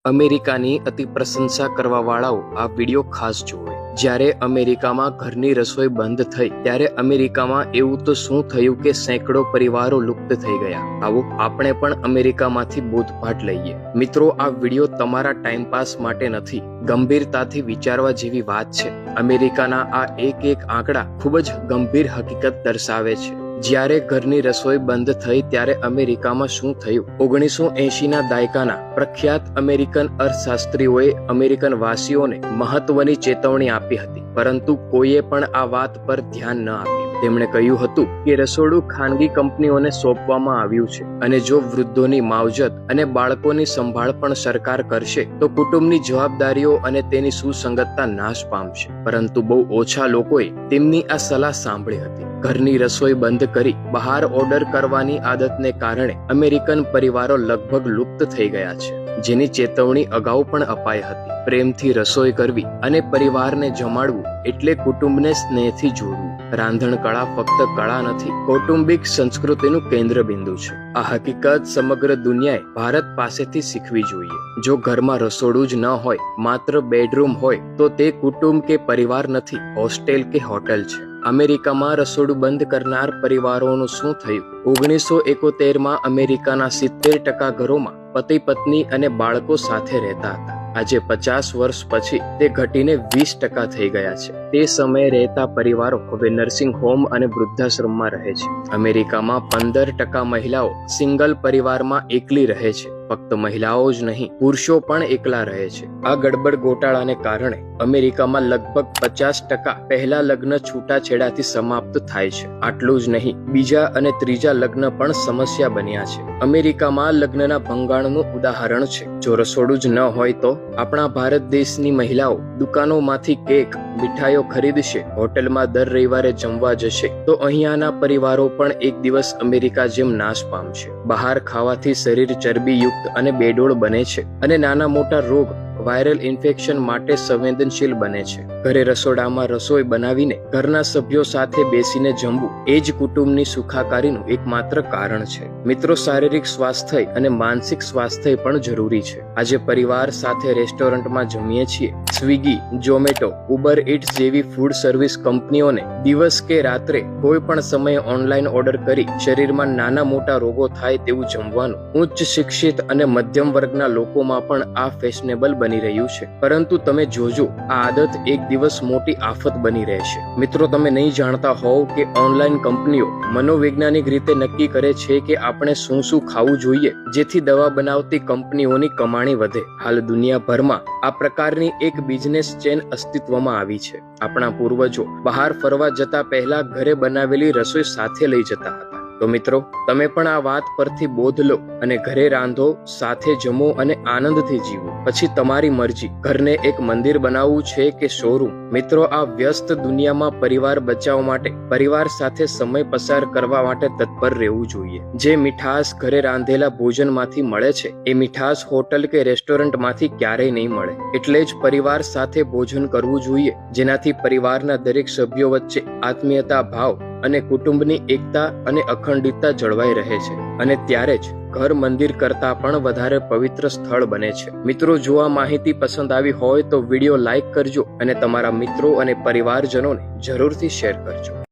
અમેરિકાની અતિ પ્રશંસા કરવાવાળાઓ આ વિડીયો ખાસ જુએ। જ્યારે અમેરિકામાં ઘરની રસોઈ બંધ થઈ ત્યારે અમેરિકામાં એવું તો શું થયું કે સેંકડો પરિવારો લુપ્ત થઈ ગયા। આવો આપણે પણ અમેરિકામાંથી બોધપાઠ લઈએ। મિત્રો, આ વિડીયો તમારા ટાઈમપાસ માટે નથી, ગંભીરતાથી વિચારવા જેવી વાત છે। અમેરિકાના આ એક આંકડા ખૂબ જ ગંભીર હકીકત દર્શાવે છે। જ્યારે ઘરની રસોઈ બંધ થઈ ત્યારે અમેરિકામાં શું થયું? 1980ના દાયકાના પ્રખ્યાત અમેરિકન અર્થશાસ્ત્રીઓએ અમેરિકન વાસીઓને મહત્વની ચેતવણી આપી હતી, પરંતુ કોઈએ પણ આ વાત પર ધ્યાન ન આપ્યું। તેમણે કહ્યું હતું કે રસોડું ખાનગી કંપનીઓને સોંપવામાં આવ્યું છે અને જો વૃદ્ધોની માવજત અને બાળકોની સંભાળ પણ સરકાર કરશે તો કુટુંબની જવાબદારીઓ અને તેની સુસંગતતા નાશ પામશે। પરંતુ બહુ ઓછા લોકોએ તેમની આ સલાહ સાંભળી હતી। ઘરની રસોઈ બંધ કરી બહાર ઓર્ડર કરવાની આદતને કારણે અમેરિકન પરિવારો લગભગ લુપ્ત થઈ ગયા છે, જેની ચેતવણી અગાઉ પણ અપાઈ હતી। પ્રેમથી રસોઈ કરવી અને પરિવારને જમાડવું એટલે કુટુંબને સ્નેહથી જોડવું। રાંધણ કળા ફક્ત કળા નથી, કૌટુંબિક સંસ્કૃતિનું કેન્દ્ર બિંદુ છે। આ હકીકત સમગ્ર દુનિયાએ ભારત પાસેથી શીખવી જોઈએ। જો ઘરમાં રસોડું જ ન હોય, માત્ર બેડરૂમ હોય, તો તે કુટુંબ કે પરિવાર નથી, હોસ્ટેલ કે હોટલ છે। અમેરિકામાં રસોડું બંધ કરનાર પરિવારોનું શું થયું? 1971માં અમેરિકાના 70% ઘરોમાં પતિ પત્ની અને બાળકો સાથે રહેતા હતા। આજે 50 વર્ષ પછી તે ઘટીને 20% થઈ ગયા છે। તે સમયે રહેતા પરિવારો હવે નર્સિંગ હોમ અને વૃદ્ધાશ્રમમાં રહે છે। અમેરિકામાં 15% મહિલાઓ સિંગલ પરિવારમાં એકલી રહે છે। ફક્ત મહિલાઓ જ નહીં, પુરુષો પણ એકલા રહે છે। આ ગડબડ ગોટાળાને કારણે અમેરિકામાં લગભગ 50% પહેલા લગ્ન છૂટાછેડાથી સમાપ્ત થાય છે। આટલું જ નહીં, બીજા અને ત્રીજા લગ્ન પણ સમસ્યા બન્યા છે। અમેરિકામાં લગ્નના ભંગાણનું ઉદાહરણ છે। જો રસોડું જ ન હોય તો આપણા ભારત દેશની મહિલાઓ દુકાનોમાંથી કેક, મીઠાઈઓ ખરીદશે, હોટલમાં દર રવિવારે જમવા જશે, તો અહીંયાના પરિવારો પણ એક દિવસ અમેરિકા જેમ નાશ પામશે। બહાર ખાવાથી શરીર ચરબીયુક્ત અને બેડોળ બને છે અને નાના મોટા રોગ, વાયરલ ઇન્ફેક્શન માટે સંવેદનશીલ બને છે। ઘરે રસોડામાં રસોઈ બનાવીને ઘરના સભ્યો સાથે બેસીને જમવું એ જ કુટુંબની સુખાકારીનું એકમાત્ર કારણ છે। મિત્રો, શારીરિક સ્વાસ્થ્ય અને માનસિક સ્વાસ્થ્ય પણ જરૂરી છે। આજે પરિવાર સાથે રેસ્ટોરન્ટમાં જમીએ છીએ। સ્વિગી, ઝોમેટો, ઉબર ઇટ્સ જેવી ફૂડ સર્વિસ કંપનીઓને દિવસ કે રાત્રે કોઈ પણ સમયે ઓનલાઈન ઓર્ડર કરી શરીરમાં નાના મોટા રોગો થાય તેવું જમવાનું ઉચ્ચ શિક્ષિત અને મધ્યમ વર્ગના લોકોમાં પણ આ ફેશનેબલ બની રહ્યું છે। પરંતુ તમે જોજો, આ આદત એક દિવસ મોટી આફત બની રહેશે। મિત્રો, તમે નહીં જાણતા હોવ કે ઓનલાઈન કંપનીઓ મનોવૈજ્ઞાનિક રીતે નક્કી કરે છે કે આપણે શું ખાવું જોઈએ, જેથી દવા બનાવતી કંપનીઓની કમાણી વધે। હાલ દુનિયાભરમાં આ પ્રકારની એક બિઝનેસ ચેન અસ્તિત્વમાં આવી છે। આપણા પૂર્વજો બહાર ફરવા જતા પહેલા ઘરે બનાવેલી રસોઈ સાથે લઈ જતા હતા। તો મિત્રો, તમે પણ આ વાત પરથી બોધ લો અને ઘરે રાંધો, સાથે જમો અને આનંદથી જીવો। પછી તમારી મરજી, ઘરને એક મંદિર બનાવવું છે કે શોરૂમ। મિત્રો, આ વ્યસ્ત દુનિયામાં પરિવાર બચાવવા માટે, પરિવાર સાથે સમય પસાર કરવા માટે તત્પર રહેવું જોઈએ। જે મીઠાશ ઘરે રાંધેલા ભોજનમાંથી મળે છે, એ મીઠાશ હોટલ કે રેસ્ટોરન્ટમાંથી ક્યારેય નહીં મળે। એટલે જ પરિવાર સાથે ભોજન કરવું જોઈએ, જેનાથી પરિવારના દરેક સભ્યો વચ્ચે આત્મીયતા ભાવ અને કુટુંબની એકતા અને અખંડિતતા જળવાઈ રહે છે, અને ત્યારે જ ઘર મંદિર કરતા પણ વધારે પવિત્ર સ્થળ બને છે। મિત્રો, જો આ માહિતી પસંદ આવી હોય તો વિડીયો લાઈક કરજો અને તમારા મિત્રો અને પરિવારજનોને જરૂરથી શેર કરજો।